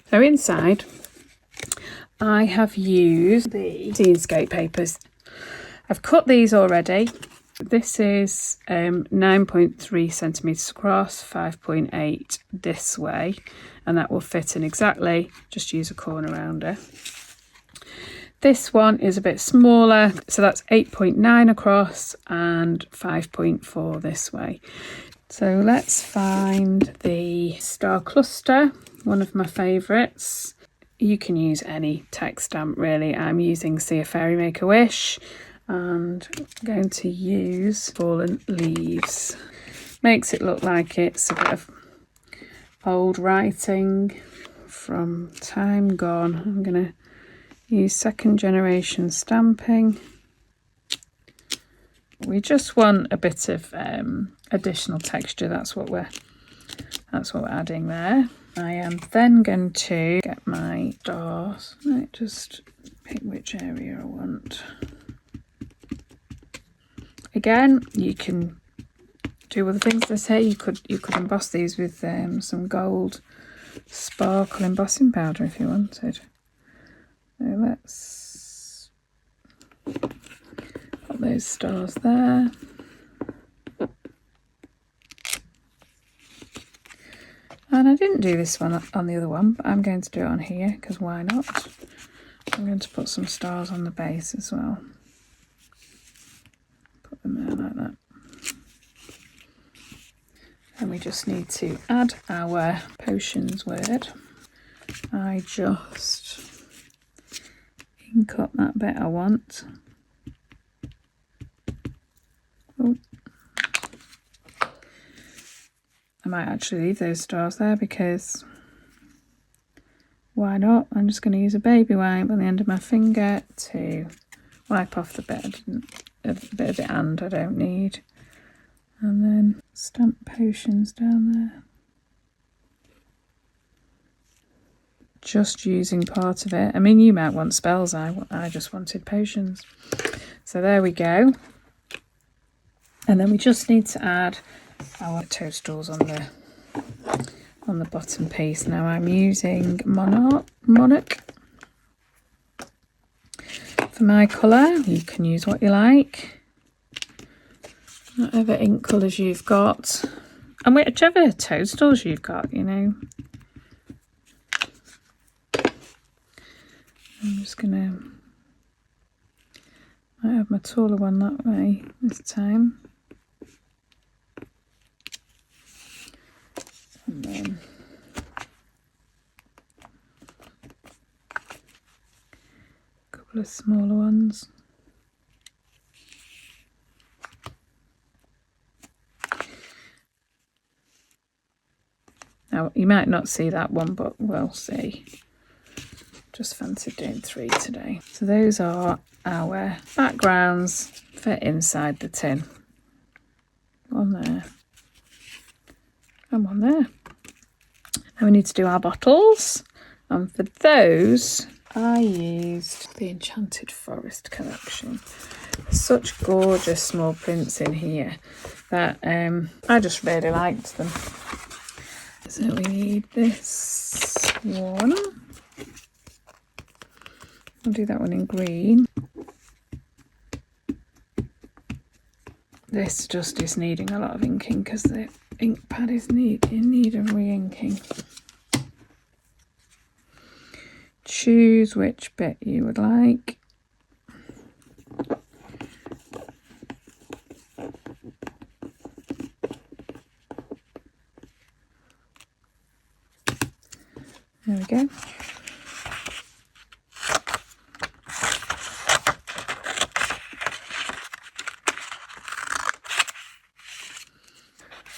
So inside I have used the Seascape papers. I've cut these already. This is 9.3 centimetres across, 5.8 this way, and that will fit in exactly, just use a corner rounder. This one is a bit smaller, so that's 8.9 across and 5.4 this way. So let's find the star cluster, one of my favourites. You can use any text stamp really. I'm using See a Fairy Make a Wish, and I'm going to use Fallen Leaves. Makes it look like it's a bit of old writing from time gone. I'm going to use second generation stamping. We just want a bit of additional texture. That's what we're adding there. I am then going to get my stars. Right, just pick which area I want. Again, you can do other things. They say you could emboss these with some gold sparkle embossing powder if you wanted. So let's put those stars there. And I didn't do this one on the other one, but I'm going to do it on here because why not? I'm going to put some stars on the base as well. Put them there like that. And we just need to add our potions word. I just ink up that bit I want. Oh. I might actually leave those stars there because why not? I'm just going to use a baby wipe on the end of my finger to wipe off the bit, a bit of it and I don't need. And then stamp potions down there. Just using part of it. I mean, you might want spells. I just wanted potions. So there we go. And then we just need to add our toadstools on the bottom piece. Now I'm using Monarch for my colour. You can use what you like, whatever ink colours you've got, and whichever toadstools you've got, you know. I'm just gonna, might have my taller one that way this time. And then a couple of smaller ones. Now you might not see that one, but we'll see. Just fancied doing 3 today. So those are our backgrounds for inside the tin. One there and one there. Now we need to do our bottles, and for those I used the Enchanted Forest collection. Such gorgeous small prints in here that I just really liked them. So we need this one. I'll do that one in green. This just is needing a lot of inking because the ink pad is in need of re-inking. Choose which bit you would like. There we go.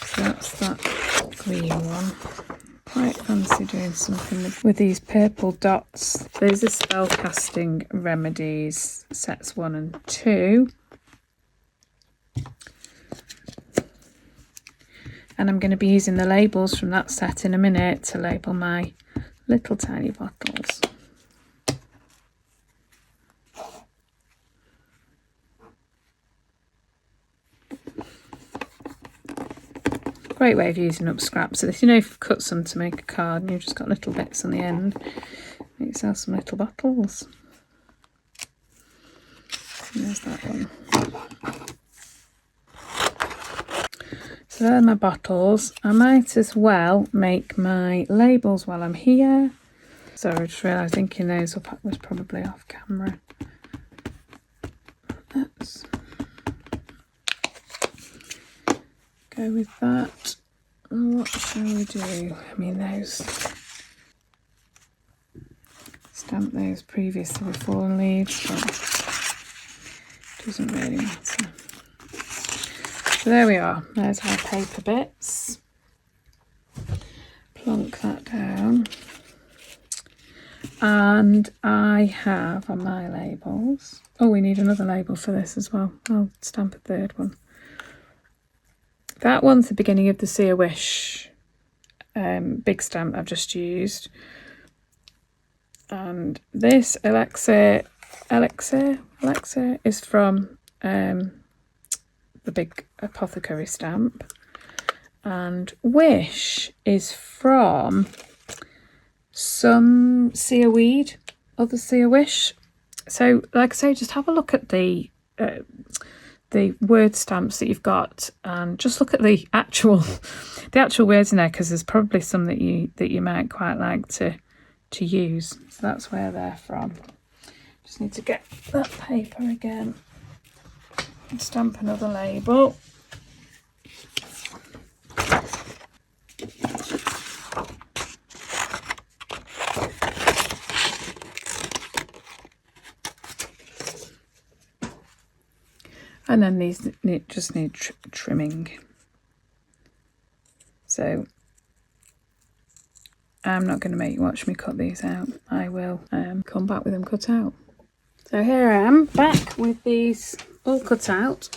So that's that green one. Quite fancy doing something with these purple dots. Those are spellcasting remedies, sets 1 and 2. And I'm going to be using the labels from that set in a minute to label my little tiny bottles. Great way of using up scraps of this. You know, if you've cut some to make a card and you've just got little bits on the end, make yourself some little bottles. And there's that one. So there are my bottles. I might as well make my labels while I'm here. So I just realised thinking those up was probably off camera. Let's go with that. What shall we do? I mean, those, stamp those previously with fallen leaves, but doesn't really matter. So there we are. There's our paper bits. Plonk that down. And I have on my labels. Oh, we need another label for this as well. I'll stamp a third one. That one's the beginning of the See a Wish big stamp I've just used. And this elixir is from the big Apothecary stamp. And Wish is from some See a Weed, other See a Wish. So, like I say, just have a look at the word stamps that you've got, and just look at the actual words in there, because there's probably some that you might quite like to use. So that's where they're from. Just need to get that paper again and stamp another label. And then these just need trimming. So I'm not going to make you watch me cut these out. I will come back with them cut out. So here I am back with these all cut out,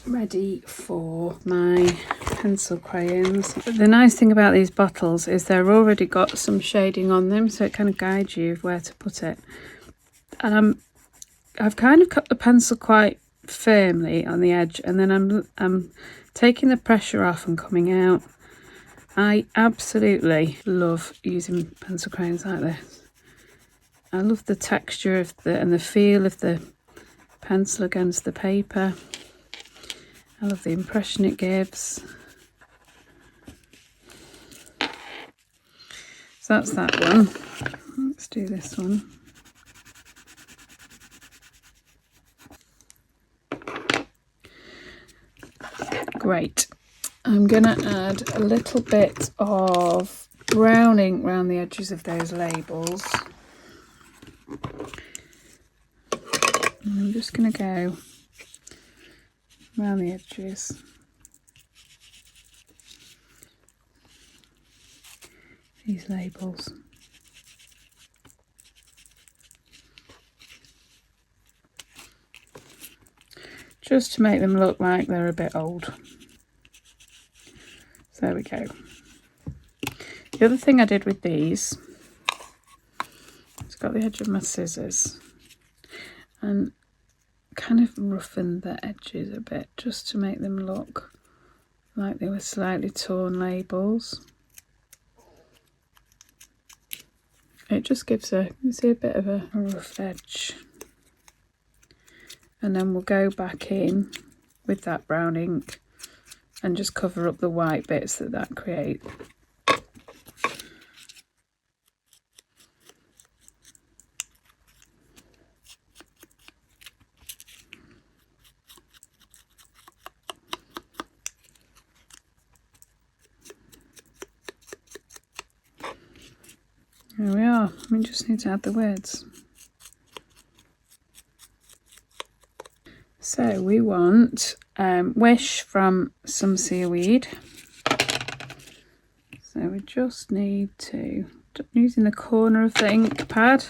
ready for my pencil crayons. The nice thing about these bottles is they're already got some shading on them, so it kind of guides you where to put it. And I've kind of cut the pencil quite firmly on the edge, and then I'm taking the pressure off and coming out. I absolutely love using pencil crayons like this. I love the texture of and the feel of the pencil against the paper. I love the impression it gives. So that's that one. Let's do this one. Great. I'm going to add a little bit of browning around the edges of those labels. And I'm just going to go around the edges. These labels. Just to make them look like they're a bit old. So there we go. The other thing I did with these, it's got the edge of my scissors and kind of roughened the edges a bit just to make them look like they were slightly torn labels. It just gives you see, a bit of a rough edge. And then we'll go back in with that brown ink and just cover up the white bits that creates. There we are. We just need to add the words. So we want Wish from some seaweed. So we just need to, using the corner of the ink pad,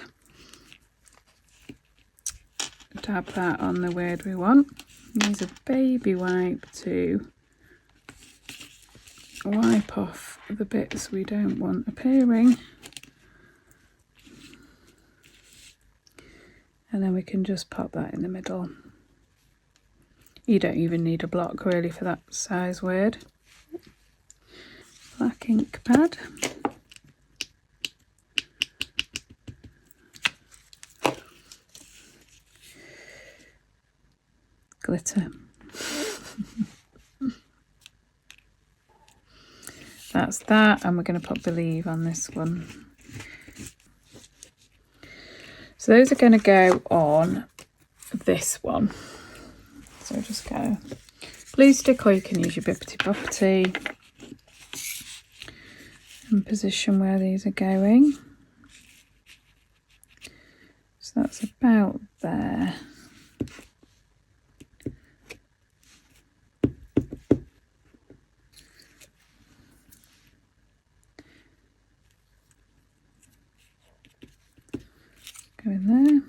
dab that on the word we want. Use a baby wipe to wipe off the bits we don't want appearing. And then we can just pop that in the middle. You don't even need a block really for that size word. ink pad. Glitter. That's that, and we're going to put believe on this one. So those are going to go on this one. So just go glue stick, or you can use your bippity boppity, and position where these are going. So that's about there. Go in there.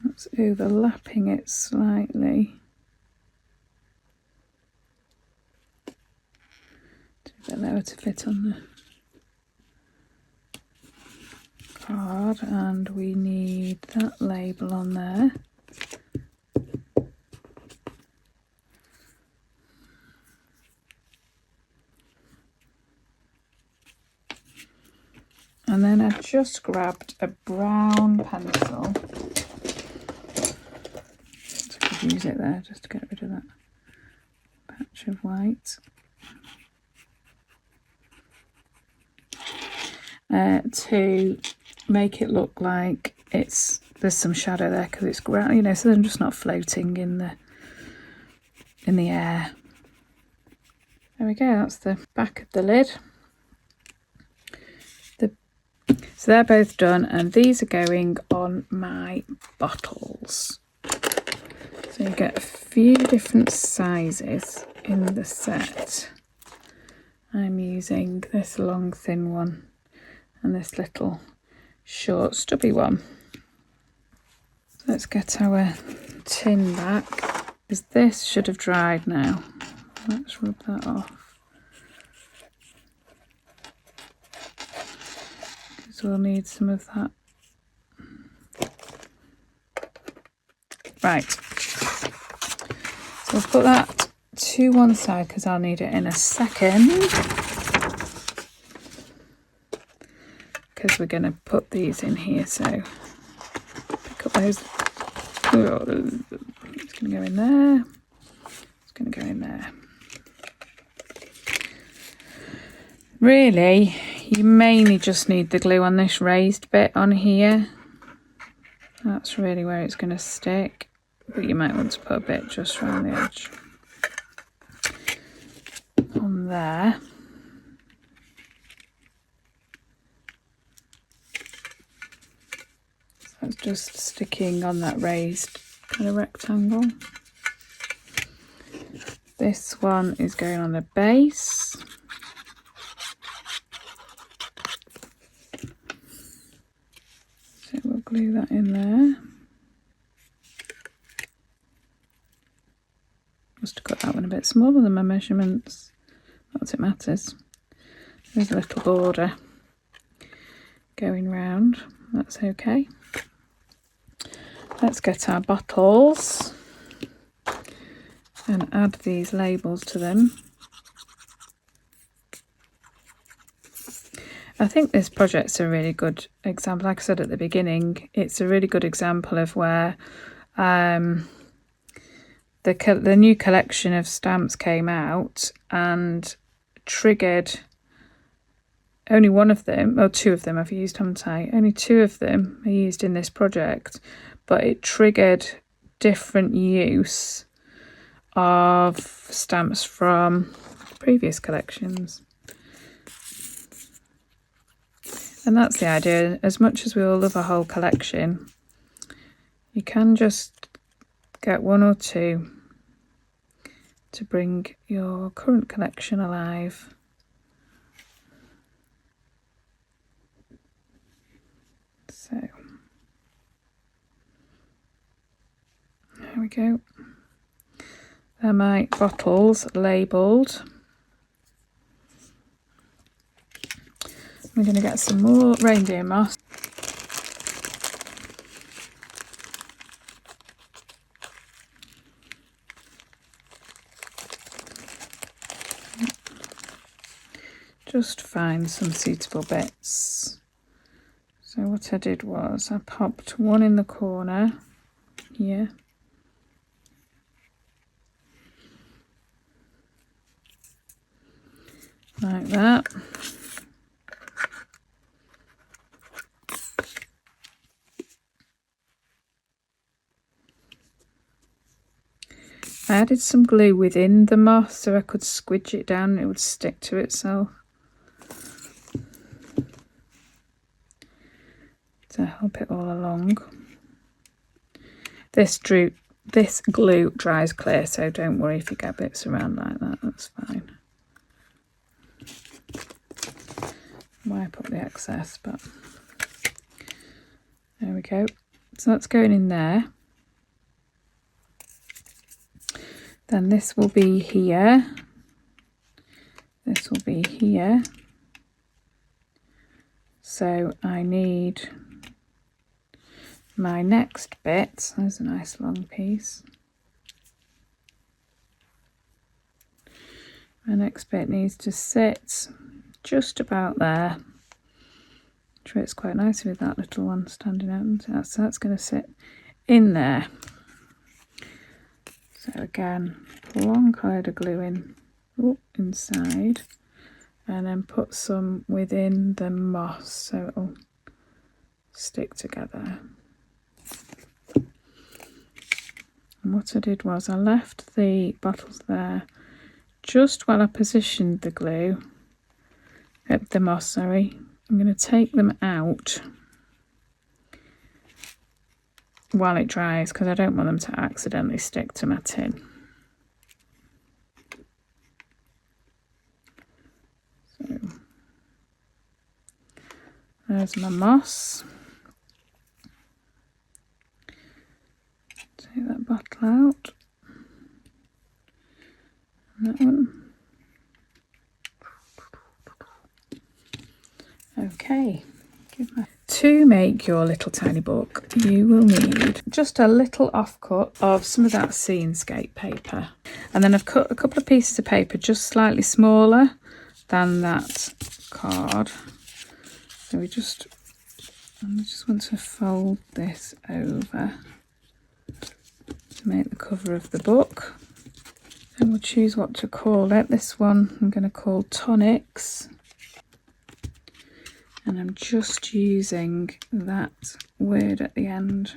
That's overlapping it slightly. A bit lower to fit on the card, and we need that label on there. And then I've just grabbed a brown pencil. So I could use it there just to get rid of that patch of white. To make it look like there's some shadow there because it's ground, you know, so they're just not floating in the air. There we go, that's the back of the lid. So they're both done, and these are going on my bottles. So you get a few different sizes in the set. I'm using this long thin one and this little short stubby one. So let's get our tin back, because this should have dried now. Let's rub that off. Because we'll need some of that. Right. So I'll put that to one side because I'll need it in a second. Because we're going to put these in here, so pick up those. It's going to go in there. It's going to go in there. Really, you mainly just need the glue on this raised bit on here. That's really where it's going to stick, but you might want to put a bit just around the edge on there. So it's just sticking on that raised kind of rectangle. This one is going on the base. So we'll glue that in there. Must have got that one a bit smaller than my measurements. Not that it matters. There's a little border going round. That's okay. Let's get our bottles and add these labels to them. I think this project's a really good example. Like I said at the beginning, it's a really good example of where the new collection of stamps came out and triggered only one of them, or two of them I've used, haven't I? Only two of them are used in this project, but it triggered different use of stamps from previous collections. And that's the idea. As much as we all love a whole collection, you can just get one or two to bring your current collection alive. So there we go. They're my bottles labelled. We're going to get some more reindeer moss. just find some suitable bits. So what I did was I popped one in the corner here. Like that. I added some glue within the moss so I could squidge it down and it would stick to itself. To help it all along. This glue dries clear, so don't worry if you get bits around like that, that's fine. Wipe up the excess, but there we go. So that's going in there. Then this will be here. This will be here. So I need my next bit. There's a nice long piece. My next bit needs to sit just about there. Fits quite nicely with that little one standing out. So that's going to sit in there. So again, long cloud of glue in inside, and then put some within the moss so it'll stick together. And what I did was I left the bottles there just while I positioned the glue, the moss, sorry. I'm going to take them out while it dries because I don't want them to accidentally stick to my tin. So there's my moss. Take that bottle out. And that one. Okay. To make your little tiny book, you will need just a little offcut of some of that Seenscape paper. And then I've cut a couple of pieces of paper just slightly smaller than that card. So I just want to fold this over to make the cover of the book. And we'll choose what to call it. This one I'm going to call Tonics. And I'm just using that word at the end.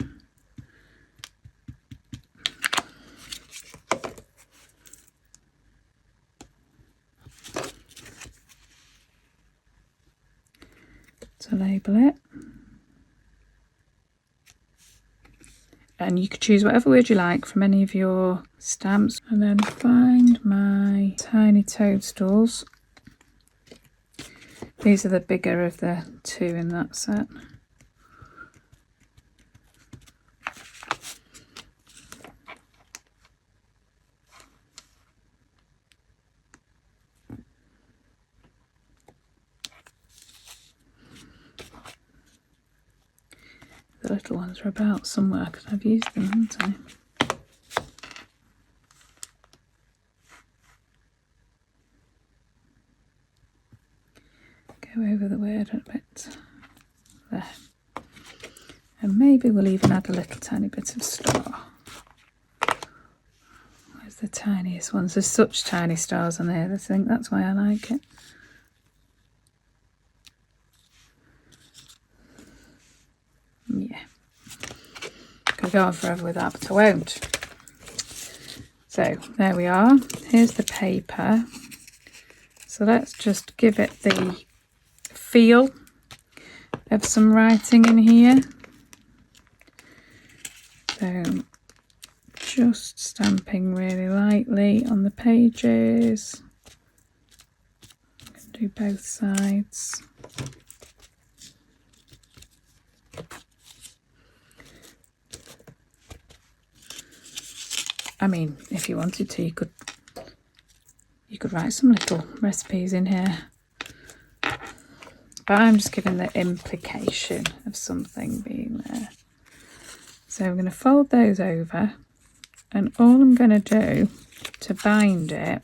To label it. And you could choose whatever word you like from any of your stamps. And then find my tiny toadstools. These are the bigger of the two in that set. The little ones are about somewhere because I've used them, haven't I? Go over the word a bit there, and maybe we'll even add a little tiny bit of star. Where's the tiniest ones? There's such tiny stars on here. I think that's why I like it. Yeah, could go on forever with that, but I won't. So there we are. Here's the paper. So let's just give it the feel of some writing in here. So just stamping really lightly on the pages. I'm going to do both sides. I mean, if you wanted to, you could write some little recipes in here. But I'm just giving the implication of something being there. So I'm going to fold those over, and all I'm going to do to bind it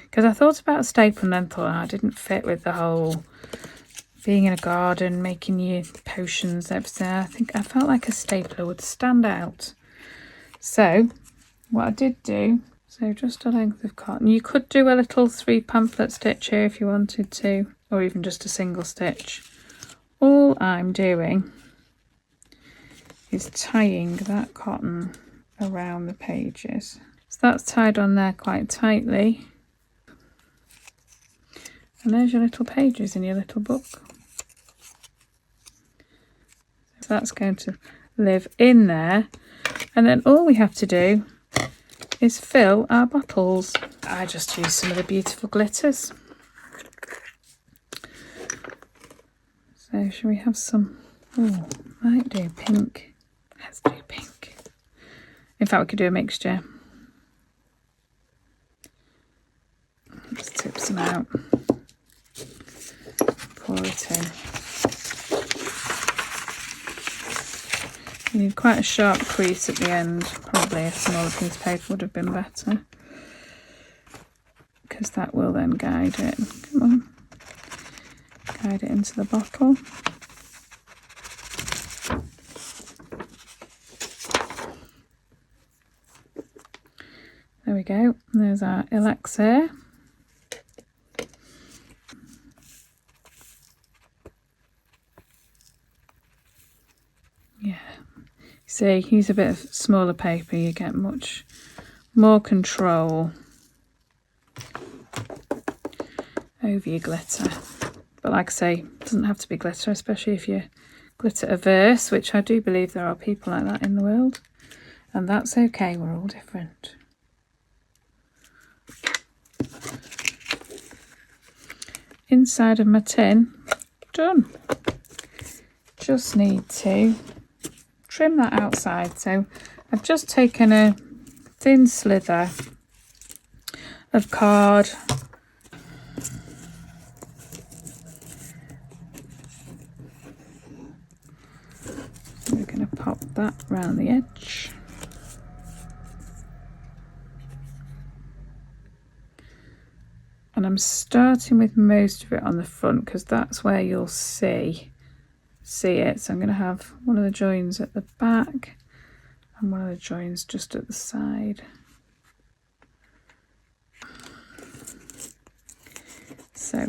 Because I thought about a staple and then thought, oh, it didn't fit with the whole being in a garden, making your potions, everything. I felt like a stapler would stand out. So what I did do, so just a length of cotton. You could do a little 3 pamphlet stitch here if you wanted to, or even just a single stitch. All I'm doing is tying that cotton around the pages. So that's tied on there quite tightly. And there's your little pages in your little book. So that's going to live in there. And then all we have to do is fill our bottles. I just used some of the beautiful glitters. So should we have some? Oh, might do pink. Let's do pink. In fact, we could do a mixture. Just tip some out. Pour it in. You need quite a sharp crease at the end. Probably a smaller piece of paper would have been better, because that will then guide it. Come on. Guide it into the bottle. There we go. There's our elixir. Yeah. See, use a bit of smaller paper, you get much more control over your glitter. But like I say, it doesn't have to be glitter, especially if you're glitter averse, which I do believe there are people like that in the world. And that's okay, we're all different. Inside of my tin, done. Just need to trim that outside. So I've just taken a thin slither of card. We're going to pop that round the edge. And I'm starting with most of it on the front because that's where you'll see it. So I'm going to have one of the joins at the back and one of the joins just at the side. So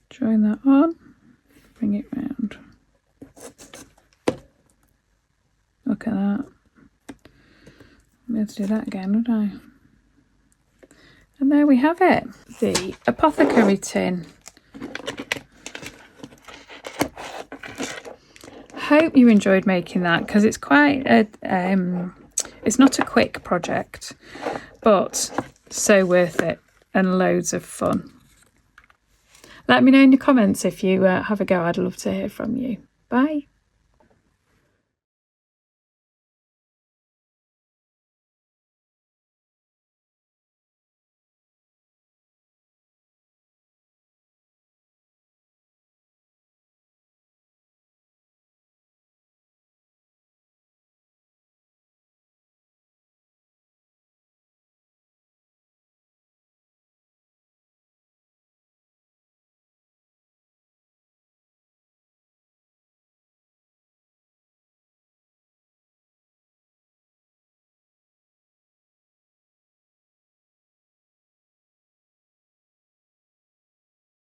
join that on, bring it round. Look at that. I'm going to do that again, would I? And there we have it, the Apothecary Tin. Hope you enjoyed making that, because it's quite a it's not a quick project, but so worth it and loads of fun. Let me know in the comments if you have a go. I'd love to hear from you. Bye.